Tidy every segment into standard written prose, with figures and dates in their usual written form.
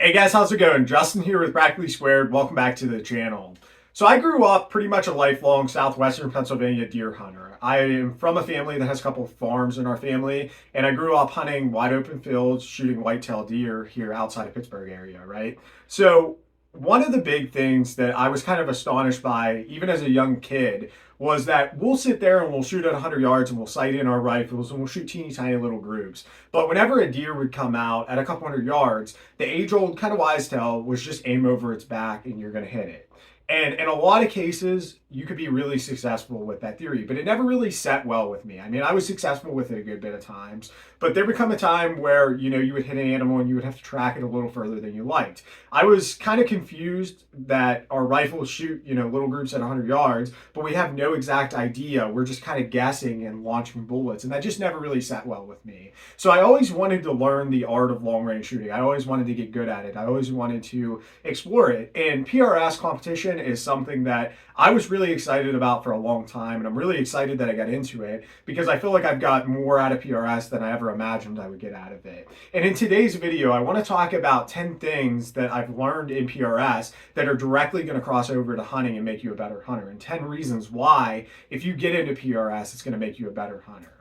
Hey guys, how's it going? Justin here with Practically Squared. Welcome back to the channel. So I grew up pretty much a lifelong southwestern Pennsylvania deer hunter. I am from a family that has a couple of farms in our family, and I grew up hunting wide open fields, shooting white-tailed deer here outside of Pittsburgh area, right? So one of the big things that I was kind of astonished by, even as a young kid, was that we'll sit there and we'll shoot at 100 yards and we'll sight in our rifles and we'll shoot teeny tiny little groups. But whenever a deer would come out at a couple hundred yards, the age-old kind of wise tale was just aim over its back and you're going to hit it. And in a lot of cases, you could be really successful with that theory, but it never really set well with me. I mean, I was successful with it a good bit of times, but there would come a time where, you would hit an animal and you would have to track it a little further than you liked. I was kind of confused that our rifles shoot, little groups at 100 yards, but we have no exact idea. We're just kind of guessing and launching bullets, and that just never really sat well with me. So I always wanted to learn the art of long range shooting. I always wanted to get good at it. I always wanted to explore it. And PRS competition is something that I was really excited about for a long time, and I'm really excited that I got into it because I feel like I've got more out of PRS than I ever imagined I would get out of it. And in today's video, I want to talk about 10 things that I've learned in PRS that are directly going to cross over to hunting and make you a better hunter, and 10 reasons why, if you get into PRS, it's going to make you a better hunter.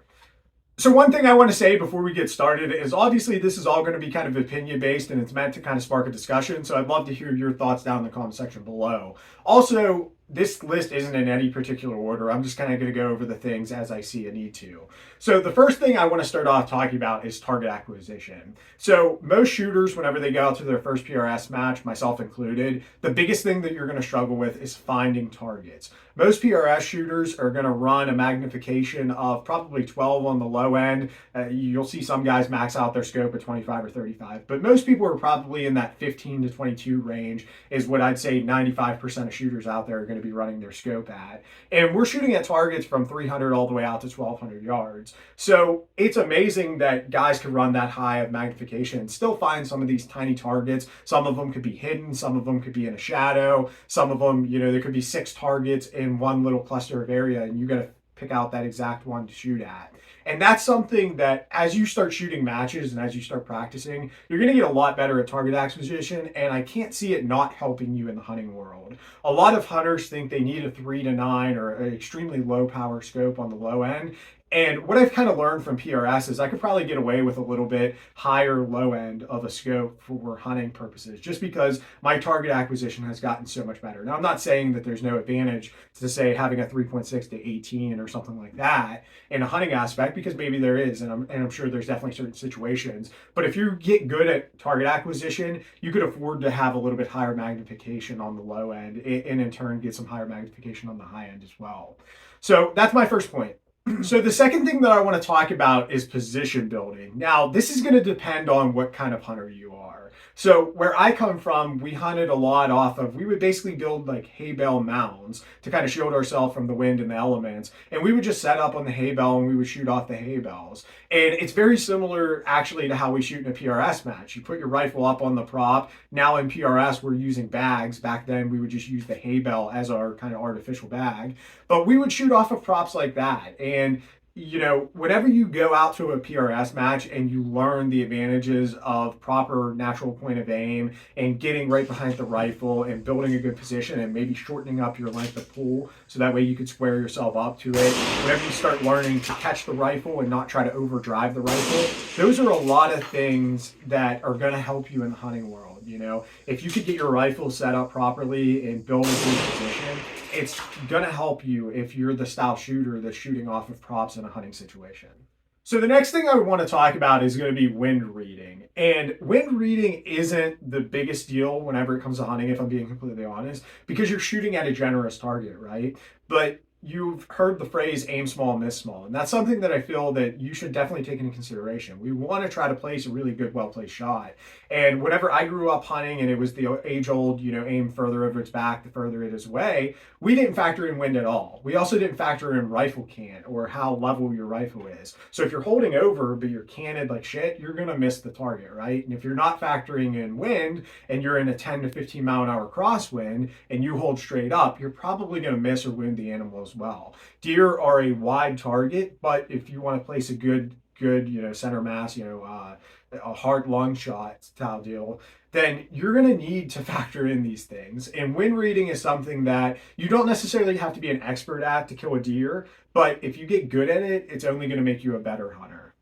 So one thing I want to say before we get started is obviously this is all going to be kind of opinion based and it's meant to kind of spark a discussion. So I'd love to hear your thoughts down in the comment section below. Also, this list isn't in any particular order. I'm just kind of going to go over the things as I see a need to. So the first thing I want to start off talking about is target acquisition. So most shooters, whenever they go out to their first PRS match, myself included, the biggest thing that you're going to struggle with is finding targets. Most PRS shooters are going to run a magnification of probably 12 on the low end. You'll see some guys max out their scope at 25 or 35, but most people are probably in that 15 to 22 range is what I'd say 95% of shooters out there are going to be running their scope at. And we're shooting at targets from 300 all the way out to 1200 yards. So it's amazing that guys can run that high of magnification and still find some of these tiny targets. Some of them could be hidden, some of them could be in a shadow, some of them, there could be 6 targets in one little cluster of area, and you got to pick out that exact one to shoot at. And that's something that as you start shooting matches and as you start practicing, you're going to get a lot better at target acquisition, and I can't see it not helping you in the hunting world. A lot of hunters think they need a 3 to 9 or an extremely low power scope on the low end. And what I've kind of learned from PRS is I could probably get away with a little bit higher low end of a scope for hunting purposes, just because my target acquisition has gotten so much better. Now, I'm not saying that there's no advantage to say having a 3.6 to 18 or something like that in a hunting aspect, because maybe there is, and I'm sure there's definitely certain situations. But if you get good at target acquisition, you could afford to have a little bit higher magnification on the low end, and in turn get some higher magnification on the high end as well. So that's my first point. So the second thing that I want to talk about is position building. Now, this is going to depend on what kind of hunter you are. So where I come from, we hunted a lot we would basically build like hay bale mounds to kind of shield ourselves from the wind and the elements. And we would just set up on the hay bale and we would shoot off the hay bales. And it's very similar actually to how we shoot in a PRS match. You put your rifle up on the prop. Now in PRS, we're using bags. Back then, we would just use the hay bale as our kind of artificial bag. But we would shoot off of props like that. And whenever you go out to a PRS match and you learn the advantages of proper natural point of aim and getting right behind the rifle and building a good position and maybe shortening up your length of pull so that way you could square yourself up to it, whenever you start learning to catch the rifle and not try to overdrive the rifle, those are a lot of things that are going to help you in the hunting world. If you could get your rifle set up properly and build a good position, it's going to help you if you're the style shooter that's shooting off of props in a hunting situation. So the next thing I want to talk about is going to be wind reading. And wind reading isn't the biggest deal whenever it comes to hunting, if I'm being completely honest, because you're shooting at a generous target, right? But you've heard the phrase aim small, miss small. And that's something that I feel that you should definitely take into consideration. We want to try to place a really good, well-placed shot. And whenever I grew up hunting and it was the age-old, aim further over its back, the further it is away, we didn't factor in wind at all. We also didn't factor in rifle cant or how level your rifle is. So if you're holding over, but you're canted like shit, you're going to miss the target, right? And if you're not factoring in wind and you're in a 10 to 15 mile an hour crosswind and you hold straight up, you're probably going to miss or wound the animal as well. Deer are a wide target, but if you want to place a good center mass, a heart lung shot style deal, then you're going to need to factor in these things. And wind reading is something that you don't necessarily have to be an expert at to kill a deer, but if you get good at it, it's only going to make you a better hunter.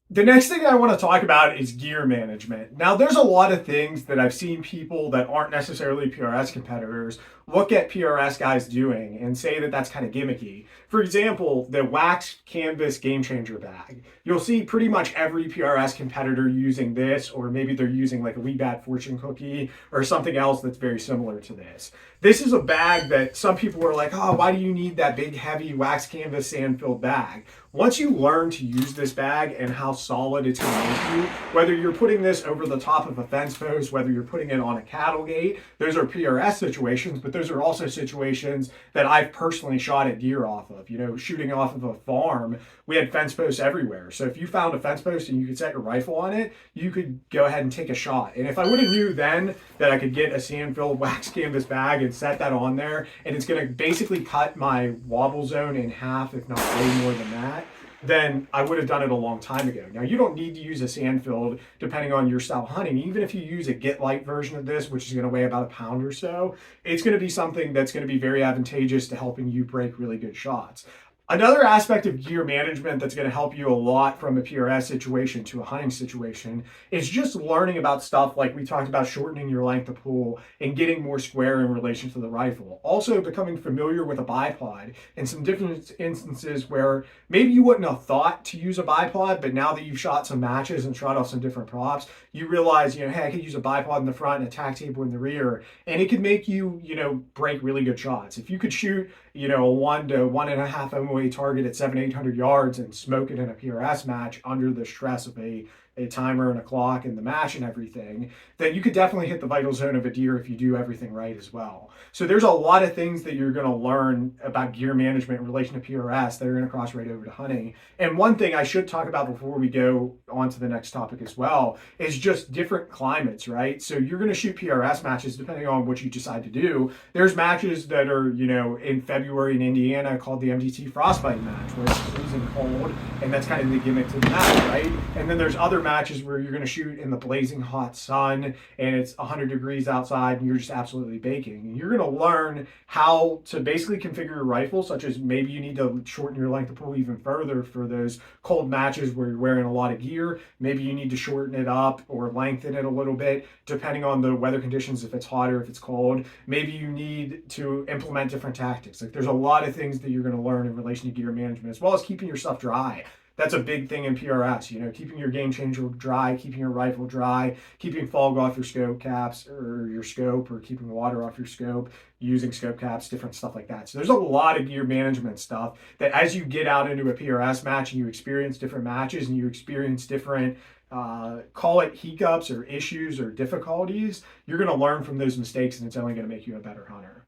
The next thing I want to talk about is gear management. Now, there's a lot of things that I've seen people that aren't necessarily PRS competitors look at PRS guys doing and say that that's kind of gimmicky. For example, the wax canvas game changer bag. You'll see pretty much every PRS competitor using this, or maybe they're using like a wee bad fortune cookie or something else that's very similar to this. This is a bag that some people are like, oh, why do you need that big, heavy wax canvas sand filled bag? Once you learn to use this bag and how solid it's going to make you, whether you're putting this over the top of a fence post, whether you're putting it on a cattle gate, those are PRS situations, but those are also situations that I've personally shot at deer off of. You know, shooting off of a farm, we had fence posts everywhere. So if you found a fence post and you could set your rifle on it, you could go ahead and take a shot. And if I would have knew then that I could get a sand-filled wax canvas bag and set that on there, and it's going to basically cut my wobble zone in half, if not way more than that, then I would have done it a long time ago. Now, you don't need to use a sand filled depending on your style of hunting. Even if you use a get light version of this, which is going to weigh about a pound or so, it's going to be something that's going to be very advantageous to helping you break really good shots. Another aspect of gear management that's going to help you a lot from a PRS situation to a hunting situation is just learning about stuff like we talked about, shortening your length of pull and getting more square in relation to the rifle. Also becoming familiar with a bipod in some different instances where maybe you wouldn't have thought to use a bipod, but now that you've shot some matches and shot off some different props, you realize, you know, hey, I could use a bipod in the front and a tack table in the rear, and it could make you, you know, break really good shots. If you could shoot, you know, a 1 to 1.5 MOA target at 700-800 yards and smoke it in a PRS match under the stress of a timer and a clock and the match and everything, then you could definitely hit the vital zone of a deer if you do everything right as well. So there's a lot of things that you're going to learn about gear management in relation to PRS that are going to cross right over to hunting. And one thing I should talk about before we go on to the next topic as well is just different climates, right? So you're going to shoot PRS matches depending on what you decide to do. There's matches that are, you know, in February in Indiana called the MDT Frostbite match, where it's freezing cold, and that's kind of the gimmick to the match, right? And then there's other matches where you're going to shoot in the blazing hot sun and it's 100 degrees outside and you're just absolutely baking. And you're going to learn how to basically configure your rifle, such as maybe you need to shorten your length of pull even further for those cold matches where you're wearing a lot of gear. Maybe you need to shorten it up or lengthen it a little bit depending on the weather conditions, if it's hot or if it's cold. Maybe you need to implement different tactics. Like, there's a lot of things that you're going to learn in relation to gear management, as well as keeping your stuff dry. That's a big thing in PRS, you know, keeping your game changer dry, keeping your rifle dry, keeping fog off your scope caps or your scope, or keeping water off your scope, using scope caps, different stuff like that. So there's a lot of gear management stuff that as you get out into a PRS match and you experience different matches and you experience different call it hiccups or issues or difficulties, you're going to learn from those mistakes, and it's only going to make you a better hunter.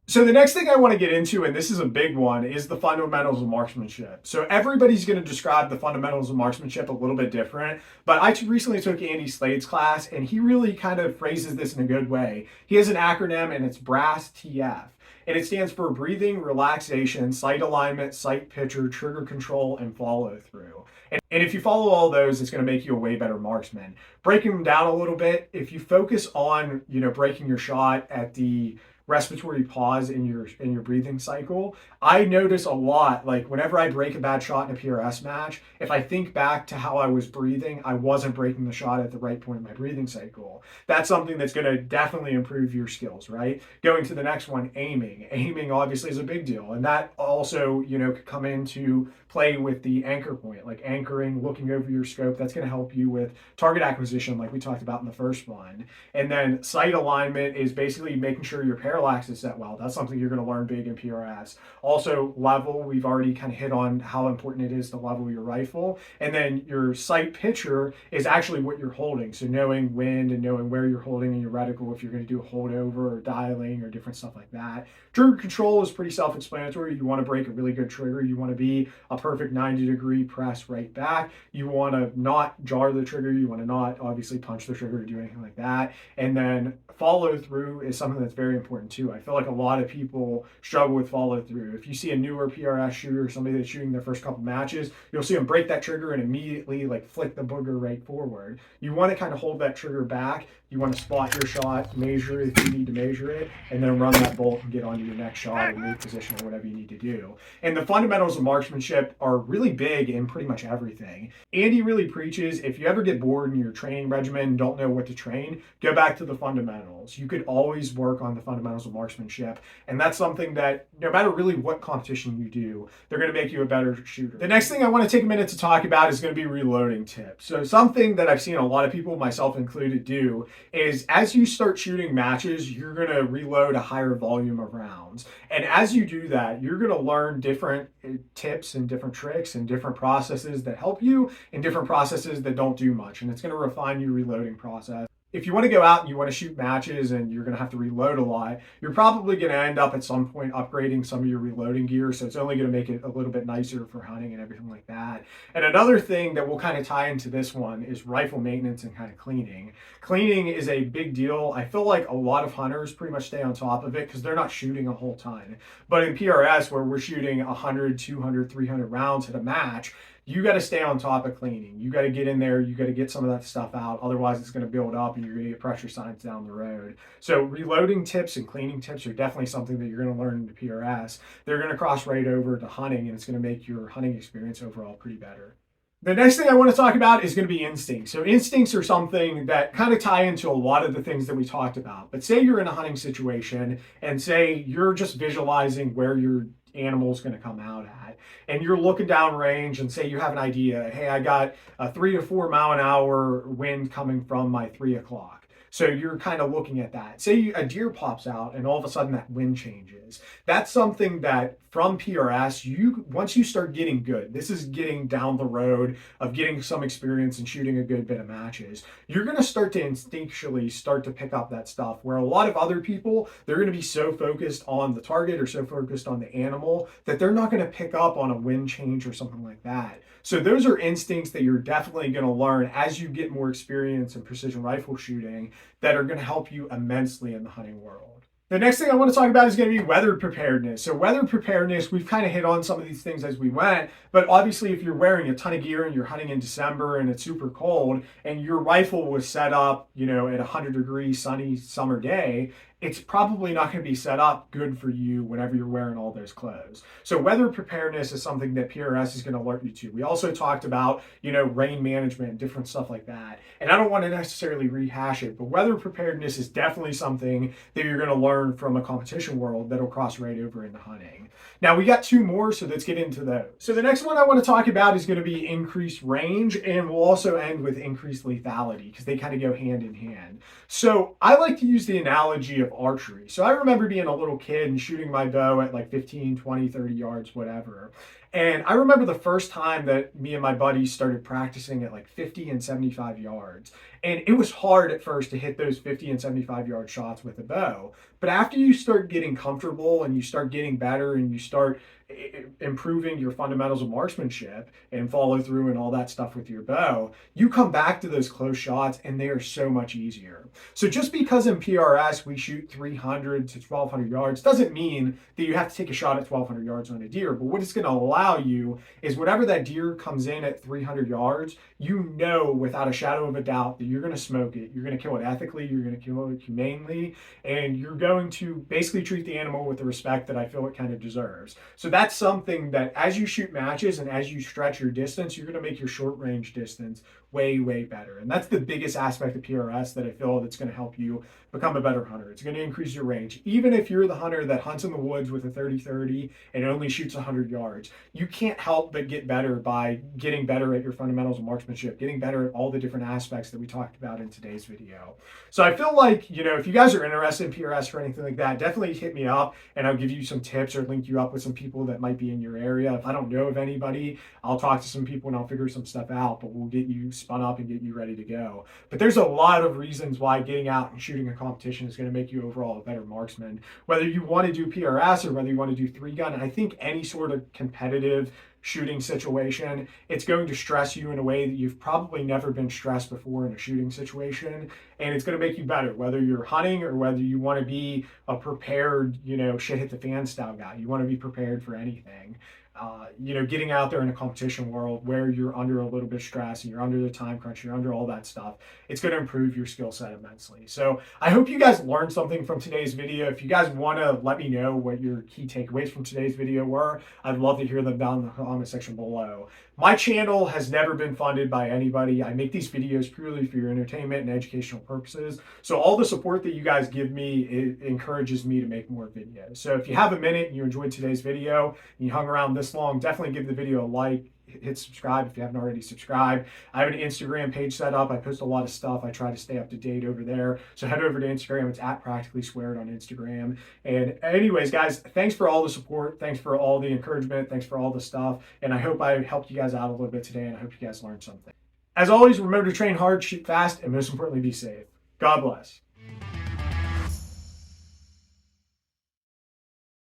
So the next thing I want to get into, and this is a big one, is the fundamentals of marksmanship. So everybody's going to describe the fundamentals of marksmanship a little bit different, but I recently took Andy Slade's class, and he really kind of phrases this in a good way. He has an acronym, and it's BRASS TF. And it stands for breathing, relaxation, sight alignment, sight picture, trigger control, and follow through. And if you follow all those, it's going to make you a way better marksman. Breaking them down a little bit, if you focus on, you know, breaking your shot at the respiratory pause in your breathing cycle, I notice a lot, like whenever I break a bad shot in a PRS match, if I think back to how I was breathing, I wasn't breaking the shot at the right point in my breathing cycle. That's something that's going to definitely improve your skills, right? Going to the next one, aiming. Aiming obviously is a big deal, and that also, you know, could come into play with the anchor point, like anchoring, looking over your scope. That's going to help you with target acquisition, like we talked about in the first one. And then sight alignment is basically making sure your parallax is set well. That's something you're going to learn big in PRS. Also, level, we've already kind of hit on how important it is to level your rifle. And then your sight picture is actually what you're holding. So knowing wind and knowing where you're holding in your reticle, if you're going to do a holdover or dialing or different stuff like that. Trigger control is pretty self-explanatory. You want to break a really good trigger. You want to be a perfect 90-degree press right back. You want to not jar the trigger. You want to not obviously punch the trigger or do anything like that. And then follow through is something that's very important important too. I feel like a lot of people struggle with follow through. If you see a newer PRS shooter, somebody that's shooting their first couple matches, you'll see them break that trigger and immediately like flick the booger right forward. You want to kind of hold that trigger back. You want to spot your shot, measure it if you need to measure it, and then run that bolt and get on to your next shot or move position or whatever you need to do. And the fundamentals of marksmanship are really big in pretty much everything. Andy really preaches, if you ever get bored in your training regimen and don't know what to train, go back to the fundamentals. You could always work on the fundamentals of marksmanship, and that's something that no matter really what competition you do, they're going to make you a better shooter. The next thing I want to take a minute to talk about is going to be reloading tips. So something that I've seen a lot of people, myself included, do is as you start shooting matches, you're going to reload a higher volume of rounds. And as you do that, you're going to learn different tips and different tricks and different processes that help you and different processes that don't do much. And it's going to refine your reloading process. If you want to go out and you want to shoot matches and you're going to have to reload a lot, you're probably going to end up at some point upgrading some of your reloading gear. So it's only going to make it a little bit nicer for hunting and everything like that. And another thing that will kind of tie into this one is rifle maintenance and kind of cleaning. Cleaning is a big deal. I feel like a lot of hunters pretty much stay on top of it because they're not shooting a whole ton. But in PRS, where we're shooting 100, 200, 300 rounds at a match, you got to stay on top of cleaning. You got to get in there. You got to get some of that stuff out. Otherwise, it's going to build up and you're going to get pressure signs down the road. So reloading tips and cleaning tips are definitely something that you're going to learn in the PRS. They're going to cross right over to hunting, and it's going to make your hunting experience overall pretty better. The next thing I want to talk about is going to be instincts. So instincts are something that kind of tie into a lot of the things that we talked about. But say you're in a hunting situation and say you're just visualizing where your animal's going to come out at, and you're looking down range and say you have an idea, hey, I got a 3 to 4 mile an hour wind coming from my 3 o'clock. So you're kind of looking at that. Say a deer pops out and all of a sudden that wind changes. That's something that from PRS, once you start getting good, this is getting down the road of getting some experience and shooting a good bit of matches, you're going to start to instinctually start to pick up that stuff, where a lot of other people, they're going to be so focused on the target or so focused on the animal that they're not going to pick up on a wind change or something like that. So those are instincts that you're definitely going to learn as you get more experience in precision rifle shooting that are going to help you immensely in the hunting world. The next thing I want to talk about is going to be weather preparedness. So weather preparedness, we've kind of hit on some of these things as we went, but obviously if you're wearing a ton of gear and you're hunting in December and it's super cold and your rifle was set up, at 100-degree sunny summer day, it's probably not going to be set up good for you whenever you're wearing all those clothes. So weather preparedness is something that PRS is going to alert you to. We also talked about, rain management and different stuff like that. And I don't want to necessarily rehash it, but weather preparedness is definitely something that you're going to learn from a competition world that'll cross right over into hunting. Now we got 2 more, so let's get into those. So the next one I want to talk about is going to be increased range, and we'll also end with increased lethality because they kind of go hand in hand. So I like to use the analogy of archery. So I remember being a little kid and shooting my bow at like 15, 20, 30 yards, whatever. And I remember the first time that me and my buddies started practicing at like 50 and 75 yards. And it was hard at first to hit those 50 and 75 yard shots with a bow. But after you start getting comfortable and you start getting better and you start improving your fundamentals of marksmanship and follow through and all that stuff with your bow, you come back to those close shots and they are so much easier. So just because in PRS we shoot 300 to 1200 yards doesn't mean that you have to take a shot at 1200 yards on a deer. But what it's going to allow you is whenever that deer comes in at 300 yards, you know without a shadow of a doubt that you're going to smoke it. You're going to kill it ethically. You're going to kill it humanely. And you're going to basically treat the animal with the respect that I feel it kind of deserves. So that's something that as you shoot matches and as you stretch your distance, you're going to make your short range distance way, way better. And that's the biggest aspect of PRS that I feel that's going to help you become a better hunter. It's going to increase your range. Even if you're the hunter that hunts in the woods with a 30-30 and only shoots 100 yards, you can't help but get better by getting better at your fundamentals of marksmanship, getting better at all the different aspects that we talked about in today's video. So I feel like, if you guys are interested in PRS or anything like that, definitely hit me up and I'll give you some tips or link you up with some people that might be in your area. If I don't know of anybody, I'll talk to some people and I'll figure some stuff out, but we'll get you spun up and get you ready to go. But there's a lot of reasons why getting out and shooting a competition is going to make you overall a better marksman. Whether you want to do PRS or whether you want to do 3-gun, I think any sort of competitive shooting situation. It's going to stress you in a way that you've probably never been stressed before in a shooting situation. And it's going to make you better, whether you're hunting or whether you want to be a prepared, shit hit the fan style guy. You want to be prepared for anything. Getting out there in a competition world where you're under a little bit of stress and you're under the time crunch, you're under all that stuff, it's going to improve your skill set immensely. So I hope you guys learned something from today's video. If you guys want to let me know what your key takeaways from today's video were, I'd love to hear them down in the comment section below. My channel has never been funded by anybody. I make these videos purely for your entertainment and educational purposes. So all the support that you guys give me, it encourages me to make more videos. So if you have a minute and you enjoyed today's video and you hung around this long, definitely give the video a like. Hit subscribe if you haven't already subscribed. I have an Instagram page set up. I post a lot of stuff. I try to stay up to date over there. So head over to Instagram. It's at Practically Squared on Instagram. And anyways, guys, thanks for all the support. Thanks for all the encouragement. Thanks for all the stuff. And I hope I helped you guys out a little bit today, and I hope you guys learned something. As always, remember to train hard, shoot fast, and most importantly, be safe. God bless.